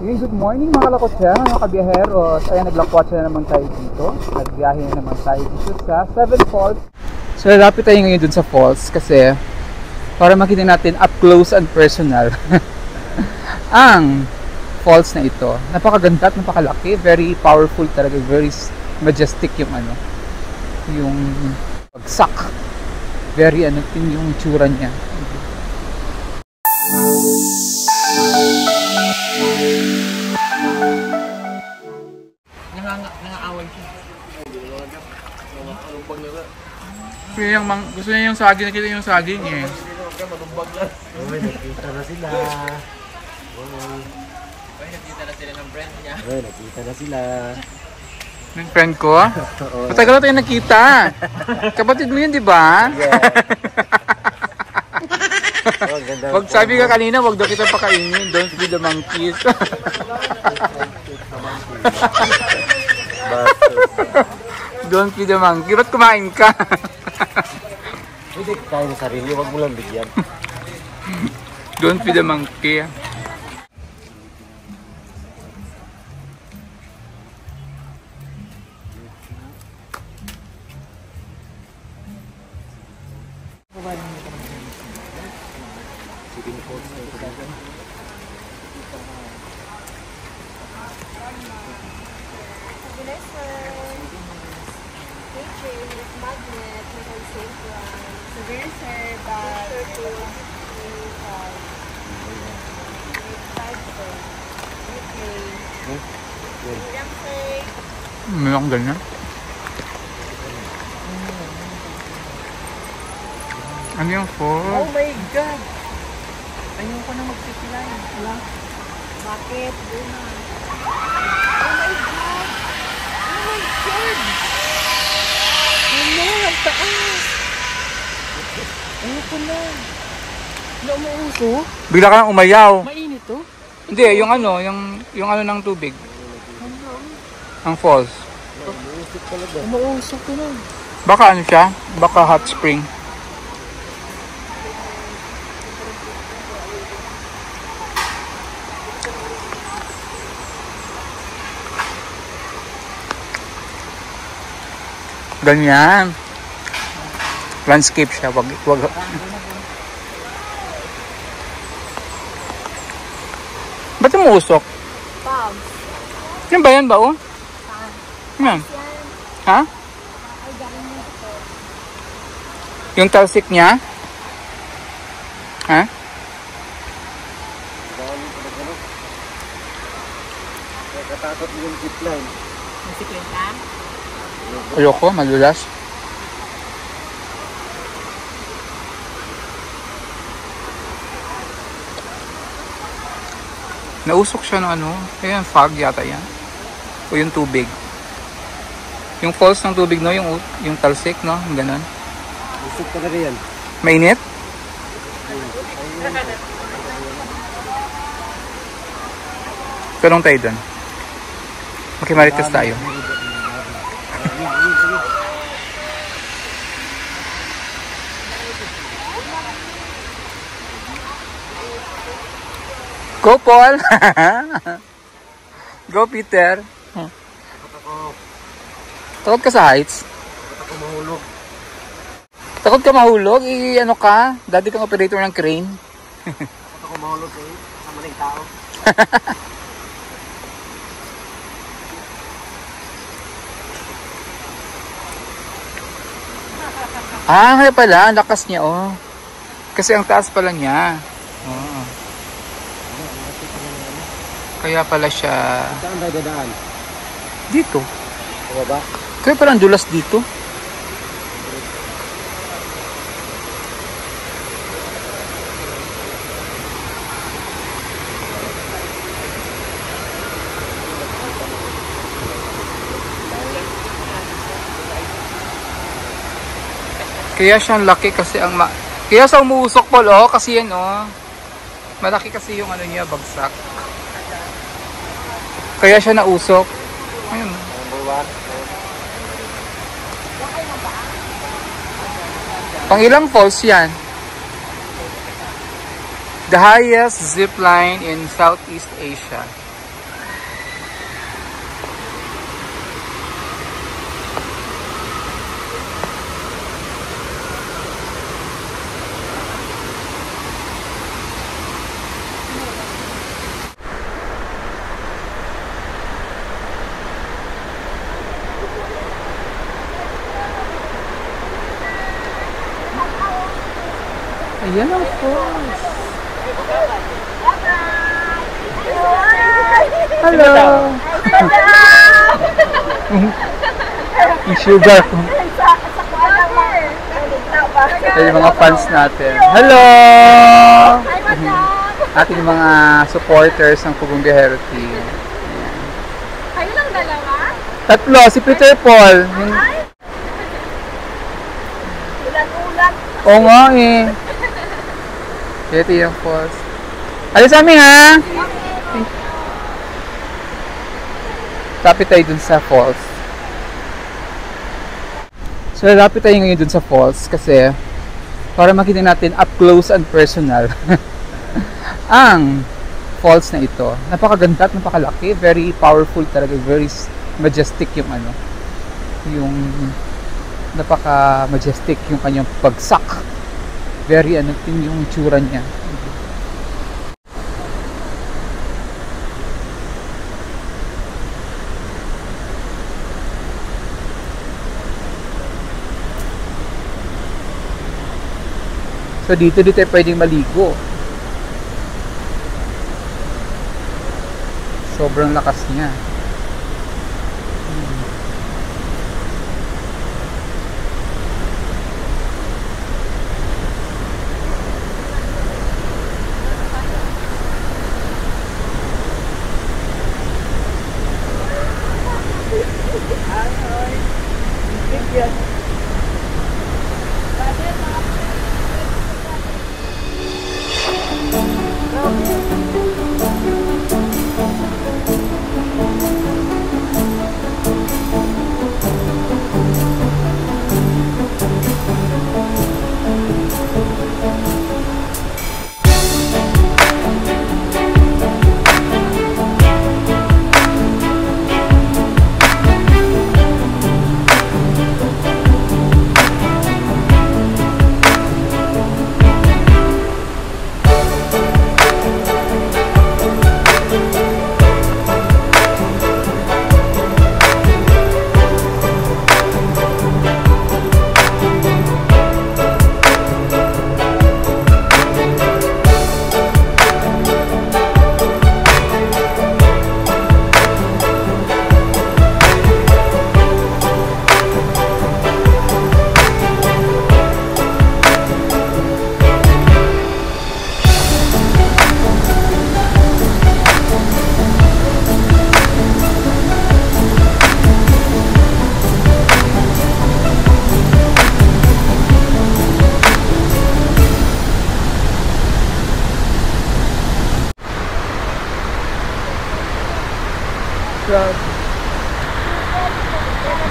Okay, good morning mga kalakotse, mga kabiyaheros. Ayan, naglakwatsa na naman tayo dito. Nagbiyahe na naman tayo dito sa Seven Falls. So, lalapit tayo ngayon dun sa falls kasi para makita natin up close and personal ang falls na ito. Napakaganda at napakalaki. Very powerful talaga. Very majestic yung ano, yung bagsak. Very ano, yung tsura niya. Nangaaway siya. Gusto niya yung saging, nakita yung saging eh. Uy, nakita na sila. Uy, nakita na sila ng friend niya. Uy, nakita na sila. Ng friend ko? Matagal na tayo nakita. Kapatid mo yun, di ba? Yeah. Wag sabi ka kanina, wag daw kita pakainin. Don't feed the monkeys. Don't feed the monkey. Ba't kumain ka? Hindi kaya ng sarili, wag mo lang bigyan. Don't feed the monkey. May akong ganyan. Ano yung fall? Oh my God! Ayoko na magpipilay. Wala. Bakit? Doon na. Oh my God! Oh my God! Ano? Ang taas! Ayoko na. Wala mauso? Bigla ka lang umayaw. Mainit to? Hindi, yung ano, yung ano ng tubig. Ang falls. Umuusok ko na. Baka ano siya? Baka hot spring. Ganyan. Landscape siya. Wag. Ba't umuusok? Pam. Yan ba yan ba oh? Yan. Ha? Yung talsik niya? Ha? Nakatakot yung zipline. Nasiklin ka? Ayoko, madulas. Nausok siya ng ano. Ayan, fog yata yan. O yung tubig. Yung falls ng tubig, no? Yung talsik, no? Yung ganun. Usok talaga yan. Mainit? Tanong tayo dun. Makimarites tayo. Go, Paul! Go, Peter! Takot ka sa heights? Takot ako mahulog. Takot ka mahulog? Ano ka? Dati kang operator ng crane? Takot ako mahulog eh. Kasama ng tao. Kaya pala, ang lakas niya, oh. Kasi ang taas pala niya. Oh. Kaya pala siya... Saan tayo dadaan? Dito. O ba? Kaya pala ang dulas dito. Kaya siyang laki kasi ang kaya sa umuusok po, oh, kasi yan, oh. Malaki kasi yung ano niya, bagsak. Kaya siya nausok. Ayun. Number 1. Pang ilang falls yan? The highest zip line in Southeast Asia. Ayan ang falls. Hello! Yung sugar ko. Ito yung mga fans natin. Hello! Ating mga supporters ng Pugong Biyahero Team. Kayo lang dalawa? Tatlo, si Peter Paul. Ulan-ulan. Oo nga eh. Ito yung falls. Alis amin ha! Lapit tayo dun sa falls. So, lapit tayo ngayon dun sa falls kasi para makita natin up close and personal ang falls na ito. Napakaganda at napakalaki. Very powerful talaga. Very majestic yung ano. Yung napaka-majestic yung kanyang bagsak. Very ano, yung tsura niya. So dito tayo pwedeng maligo. Sobrang lakas niya.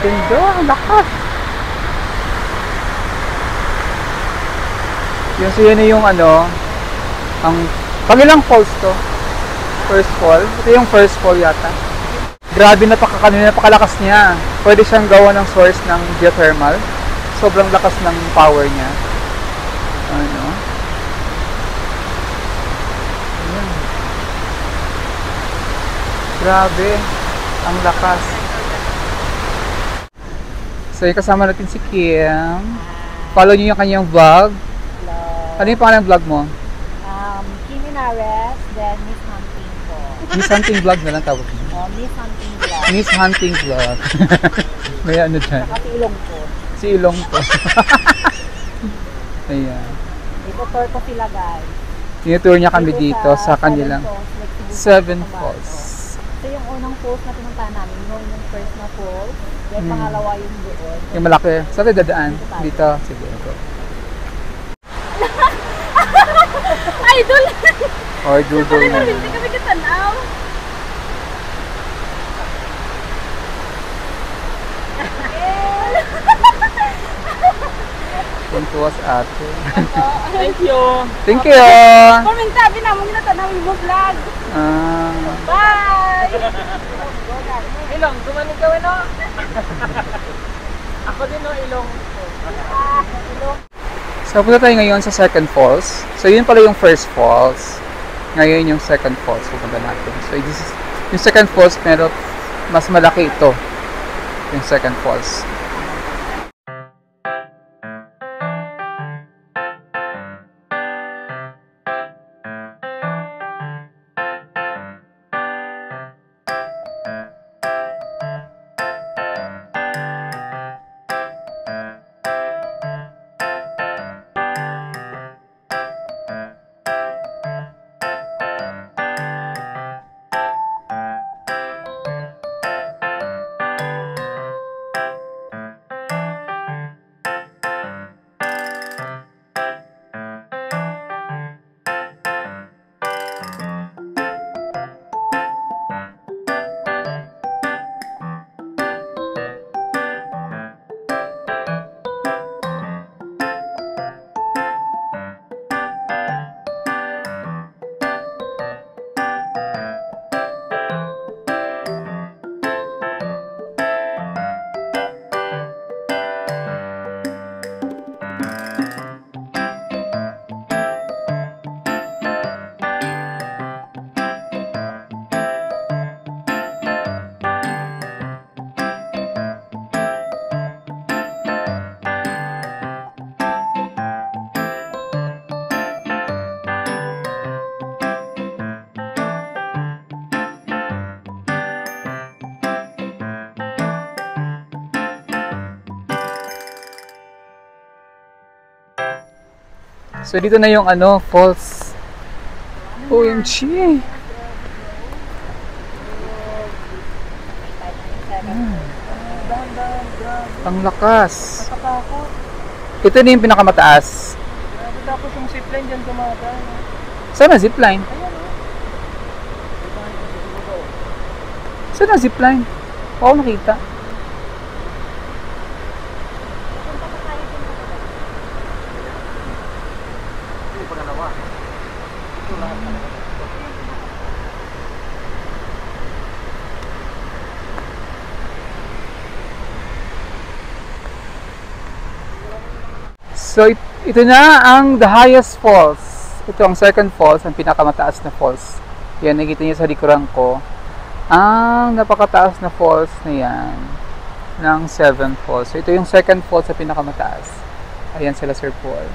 Ganda, ang lakas. Yung so yun yung ano, ang pangilang falls to? First fall? Ito yung first fall yata. Grabe, napakalakas niya. Pwede siyang gawa ng source ng geothermal. Sobrang lakas ng power niya. Ano? Ayan. Grabe, ang lakas. So, yung kasama natin si Kim. Follow niyo yung kanyang vlog. Hello. Ano yung pangalan ng vlog mo? Kim Inares, then Miss Hunting po. Miss Hunting Vlog na lang tawag niyo. Miss Hunting Vlog. Miss Hunting Vlog. May ano dyan? Saka si Ilong po. Si Ilong po. Ayan. Dito tour ko sila guys. Tinutour niya kami dito sa kanilang Seven Falls. Ito yung unang falls na pinuntahan namin. Yung first na falls. Then pangalawa yung doon. Yung malaki. Saan tayo dadaan? Dito. Sige, ito. Idol! Or Google na. Hindi kami katanaw. Tuntuwas ate. Thank you. Thank you! Comment sabi na mo ginatanaw yung vlog. Bye! Ilong, dumanig ka no? Ako din no, Ilong. Ilong. So, punta tayo ngayon sa second falls. So, yun pala yung first falls. Ngayon yung second falls. Pupunta natin. So, this is, yung second falls, pero mas malaki ito. Yung second falls. So dito na yung ano, falls. OMG! Ang lakas. Nakatakot. Ito na yung pinakamataas. Grabe, tapos yung zipline dyan dumadaan. Saan na zipline? Ayan o. Saan na zipline? Oo, nakita. So, ito na ang the highest falls. Ito ang second falls, ang pinakamataas na falls. Yan, nakikita niyo sa likuran ko. Ang napakataas na falls na yan ng 7 falls. So, ito yung second falls sa pinakamataas. Ayan sila Sir Paul.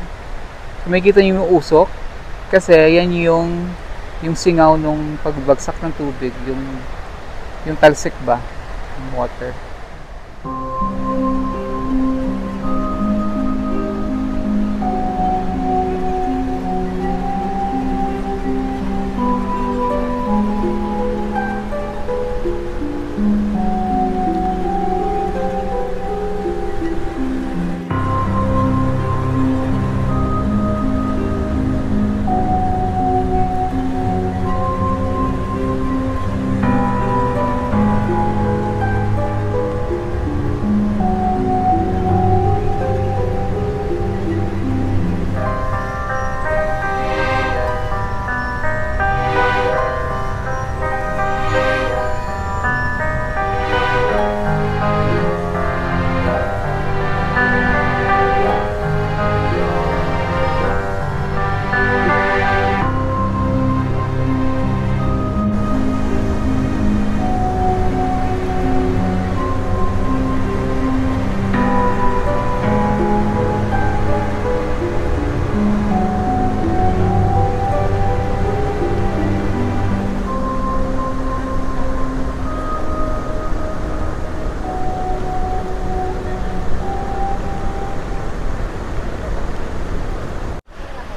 So, makikita niyo yung usok. Kasi yan yung singaw nung pagbagsak ng tubig. Yung talsik ba? Yung water.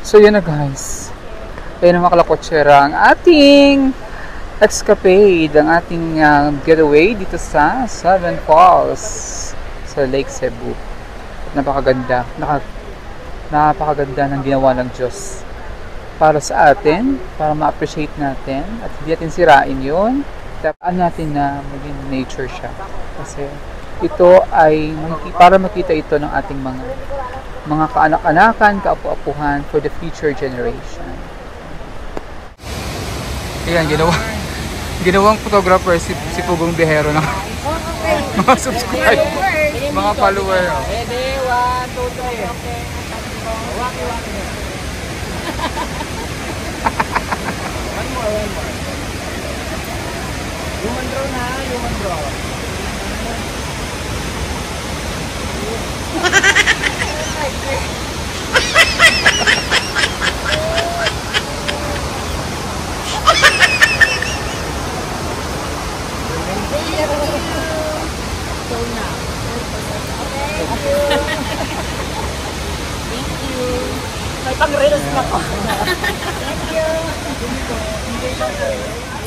So yun na guys, ayun na mga kalakotsera ang ating escapade, ang ating getaway dito sa Seven Falls sa Lake Cebu. Napakaganda, napakaganda ng ginawa ng Diyos para sa atin, para ma-appreciate natin at hindi natin sirain yun. Tapos natin na maging nature siya kasi ito ay para makita ito ng ating mga kaanak-anakan, kaapu-apuhan for the future generation. Ayan, ginawang photographer si Pugong Bihero ng mga subscribers, mga follower. Ready? 1, 2, 3. Okay. Waki-waki. One more. Human draw na, human draw. May pang-reels na ko. Thank you.